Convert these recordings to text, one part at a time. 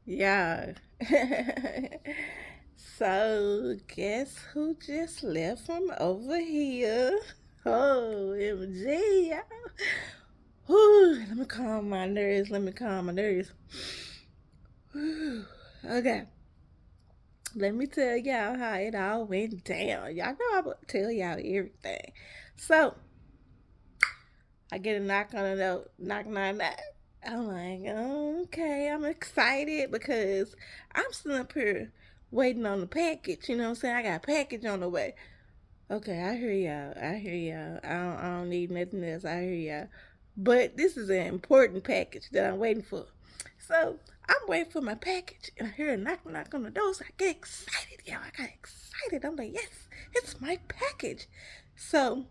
Yeah. So, guess who just left from over here? Oh, MG, y'all. Whew, let me calm my nerves. Let me calm my nerves. Whew. Okay, let me tell y'all how it all went down. Y'all know I'm gonna tell y'all everything. So, I get a knock on the door. Knock, knock, knock. I'm like, okay, I'm excited because I'm still up here waiting on the package. You know what I'm saying? I got a package on the way. Okay, I hear y'all. I hear y'all. I don't need nothing else. I hear y'all. But this is an important package that I'm waiting for. So I'm waiting for my package and I hear a knock, knock on the door. So I get excited, y'all. I got excited. I'm like, yes, it's my package. So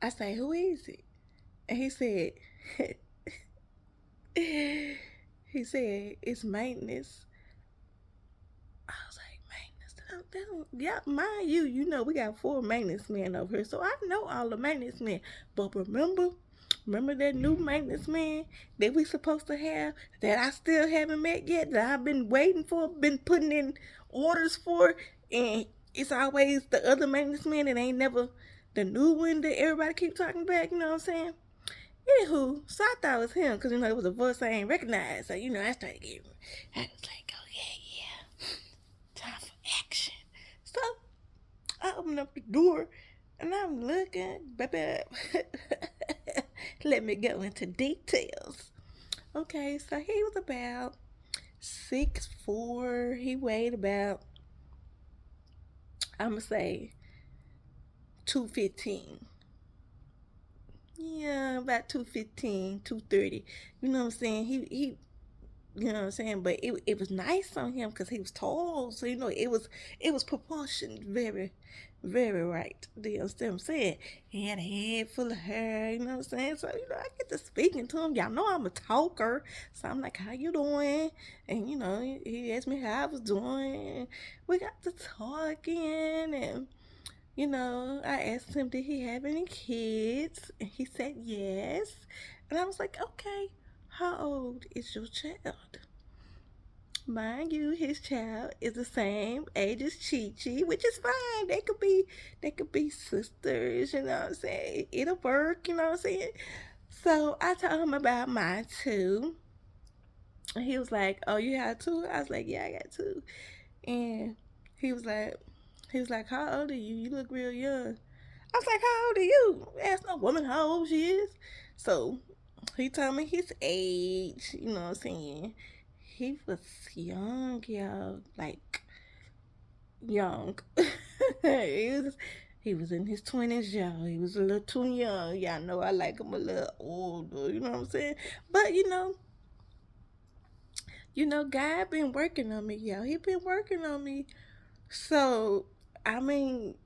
I say, who is it? And he said, he said, it's maintenance. I was like, maintenance? Yeah, mind you, we got four maintenance men over here. So I know all the maintenance men. But remember that new maintenance man that we supposed to have that I still haven't met yet, that I've been waiting for, been putting in orders for, and it's always the other maintenance man that ain't never the new one that everybody keep talking about, you know what I'm saying? Anywho, so I thought it was him because it was a voice I ain't recognized. So I started getting, I was like, oh yeah, yeah, time for action. So I opened up the door and I'm looking, baby. Let me go into details. Okay, so he was about 6'4". He weighed about, I'ma say 215. Yeah, about 215, 230. You know what I'm saying? He you know what I'm saying? But it was nice on him because he was tall, so it was proportioned very, very right. Do you understand what I'm saying? He had a head full of hair, you know what I'm saying? So I get to speaking to him. Y'all know I'm a talker, so I'm like, "How you doing?" And he asked me how I was doing. We got to talking, and I asked him, did he have any kids? And he said yes. And I was like, okay, how old is your child? Mind you, his child is the same age as Chi Chi, which is fine. They could be sisters, you know what I'm saying? It'll work, you know what I'm saying? So I told him about mine too. And he was like, oh, you have two? I was like, yeah, I got two. And he was like, how old are you? You look real young. I was like, how old are you? Ask no woman how old she is. So he told me his age, you know what I'm saying? He was young, y'all. Like, young. he was he was in his 20s, y'all. He was a little too young. Y'all know I like him a little older, you know what I'm saying? But God been working on me, y'all. He been working on me. So I mean,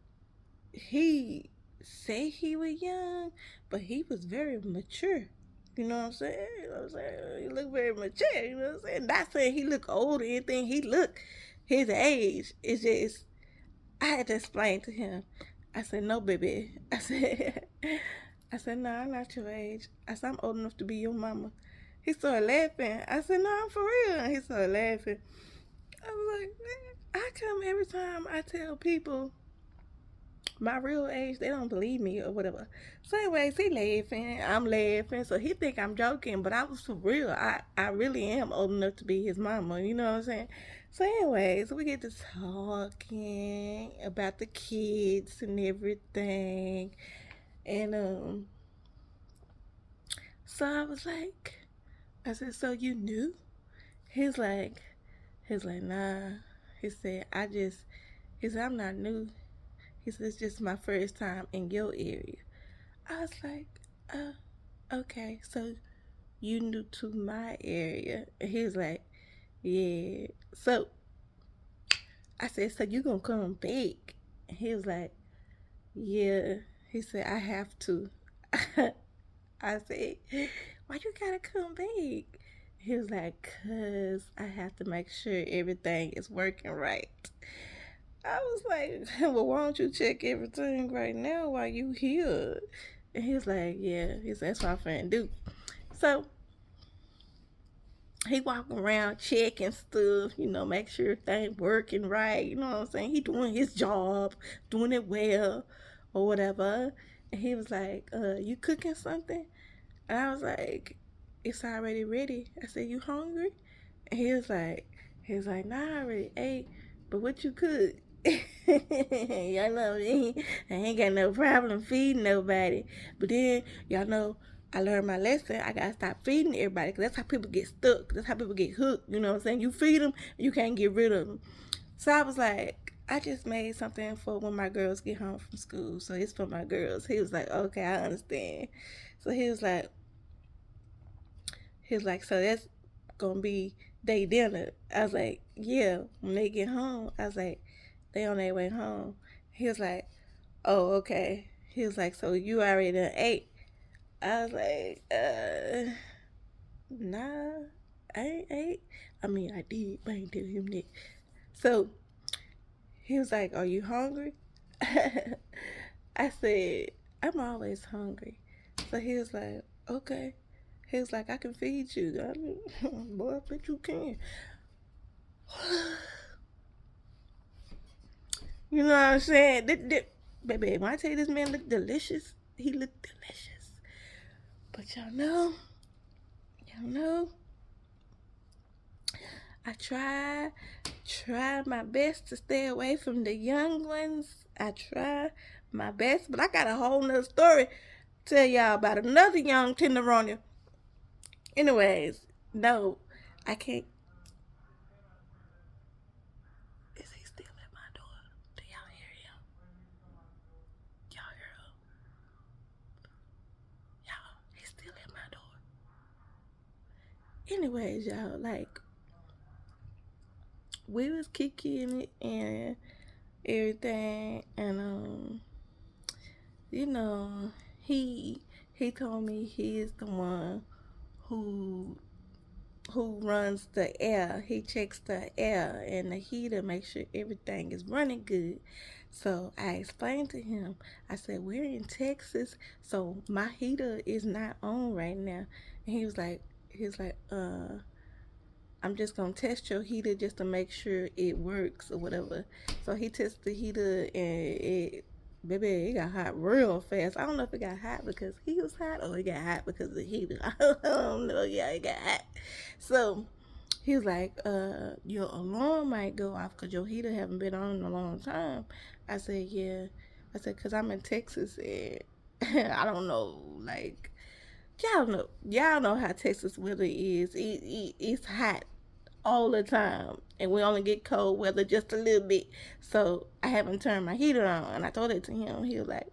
he say he was young, but he was very mature. You know what I'm saying? You know what I'm saying? He looked very mature. You know what I'm saying? Not saying he looked old or anything. He looked his age. It's just I had to explain to him. I said, no, baby. I said, no, I'm not your age. I said, I'm old enough to be your mama. He started laughing. I said, no, I'm for real. He started laughing. I was like, man, I come every time I tell people my real age, they don't believe me or whatever. So anyways, he laughing, I'm laughing, so he think I'm joking, but I was for real. I really am old enough to be his mama, you know what I'm saying? So anyways, we get to talking about the kids and everything. And so I was like, I said, so you knew? He's like, nah. He said, he said, I'm not new. He said, it's just my first time in your area. I was like, uh, okay, so you new to my area. And he was like, yeah. So I said, so you gonna come back? And he was like, yeah. He said, I have to. I said, why you gotta come back? He was like, cause I have to make sure everything is working right. I was like, well, why don't you check everything right now while you here? And he was like, yeah. He said, that's what I'm finna do. So He walking around checking stuff, make sure everything working right. You know what I'm saying? He doing his job, doing it well, or whatever. And he was like, "You cooking something?" And I was like, "It's already ready." I said, "You hungry?" And he was like, "Nah, I already ate. But what you cook?" Y'all know me. I ain't got no problem feeding nobody. But then, y'all know, I learned my lesson. I gotta stop feeding everybody because that's how people get stuck. That's how people get hooked. You know what I'm saying? You feed them, you can't get rid of them. So I was like, I just made something for when my girls get home from school. So it's for my girls. He was like, okay, I understand. So he was like, so that's gonna be they dinner. I was like, yeah, when they get home. I was like, they on their way home. He was like, oh, okay. He was like, so you already done ate. I was like, nah, I ain't ate. I mean, I did, but I ain't tell him that. So he was like, are you hungry? I said, I'm always hungry. So he was like, okay. He was like, I can feed you. I mean, boy, I bet you can. You know what I'm saying? Baby, when I tell you this man looked delicious, he looked delicious. But y'all know, I try my best to stay away from the young ones. I try my best, but I got a whole nother story to tell y'all about another young tenderoni. Anyways, no, I can't. Is he still at my door? Do y'all hear him? Y'all hear him? Y'all, he's still at my door. Anyways, y'all, like, we was kicking it and everything, and you know, he he told me he is the one who who runs the air. He checks the air and the heater, make sure everything is running good. So I explained to him, I said, we're in Texas, so my heater is not on right now. And he was like, I'm just gonna test your heater just to make sure it works or whatever. So he tested the heater and baby, it got hot real fast. I don't know if it got hot because he was hot or it got hot because of the heater. I don't know. Yeah, it got hot. So he was like, your alarm might go off because your heater haven't been on in a long time. I said, yeah. I said, because I'm in Texas and I don't know, like, y'all know how Texas weather is. It's hot all the time, and we only get cold weather just a little bit. So I haven't turned my heater on, and I told it to him. He was like,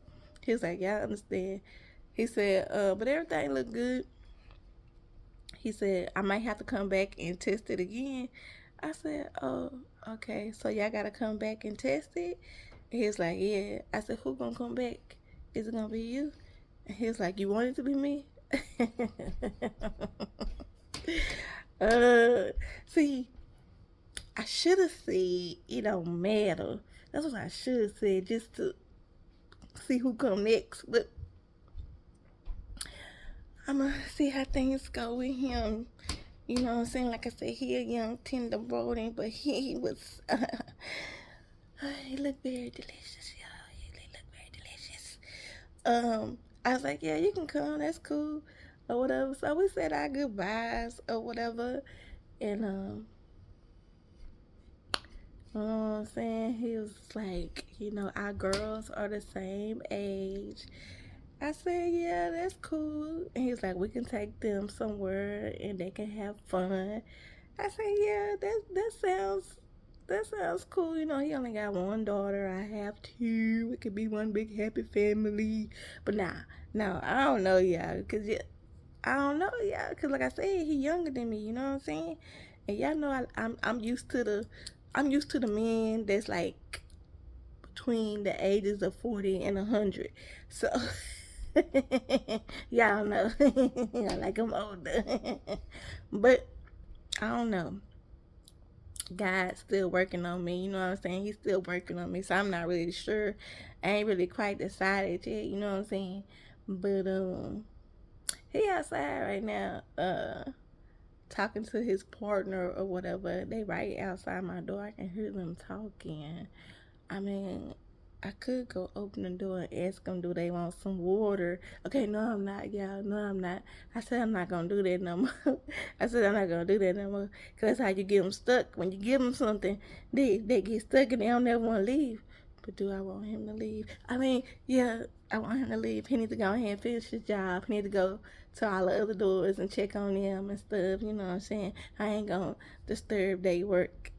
yeah, I understand. He said, but everything looked good. He said I might have to come back and test it again. I said, oh, okay. So y'all gotta come back and test it. He was like, yeah. I said, who gonna come back? Is it gonna be you? And he was like, you want it to be me? uh, see, I should have said it don't matter. That's what I should have said just to see who come next. But I'ma see how things go with him. You know what I'm saying? Like I said, he a young tender brody, but he was he looked very delicious, y'all. He looked very delicious. I was like, yeah, you can come. That's cool, or whatever. So we said our goodbyes or whatever, and you know what I'm saying? He was like, our girls are the same age. I said, yeah, that's cool. And he was like, we can take them somewhere and they can have fun. I said, yeah, that sounds cool. He only got one daughter. I have two. It could be one big happy family. But nah, no, I don't know, y'all. I don't know, y'all. Cause like I said, he younger than me. You know what I'm saying? And y'all know I'm used to the men that's like between the ages of 40 and 100. So y'all know, like I'm older, but I don't know. God's still working on me. You know what I'm saying? He's still working on me, so I'm not really sure. I ain't really quite decided yet. You know what I'm saying? But he outside right now. talking to his partner or whatever. They right outside my door. I can hear them talking. I mean, I could go open the door and ask them, do they want some water? Okay, no, I'm not, y'all. No, I'm not. I said I'm not gonna do that no more. I said I'm not gonna do that no more. Cause that's how you get them stuck. When you give them something, they get stuck and they don't never want to leave. But do I want him to leave? I mean, yeah, I want him to leave. He needs to go ahead and finish his job. He needs to go to all the other doors and check on them and stuff. You know what I'm saying? I ain't gonna disturb their work.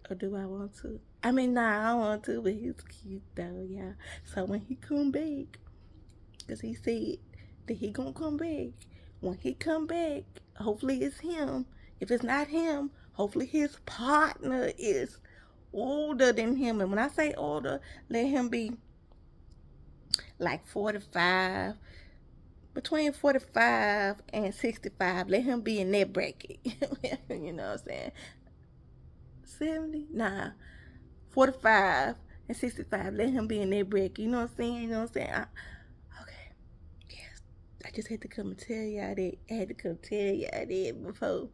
Or do I want to? I mean, nah, I don't want to, but he's cute though, yeah. So when he come back, cause he said that he gonna come back. When he come back, hopefully it's him. If it's not him, hopefully his partner is older than him. And when I say older, let him be like 45, between 45 and 65. Let him be in that bracket. You know what I'm saying? 70? Nah. 45 and 65. Let him be in that bracket. You know what I'm saying? You know what I'm saying? Okay. Yes. I just had to come and tell y'all that. I had to come tell y'all that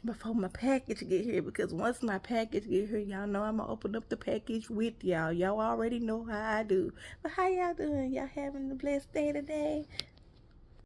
before my package get here, because once my package get here, y'all know I'm gonna open up the package with y'all. Y'all already know how I do. But how y'all doing? Y'all having a blessed day today?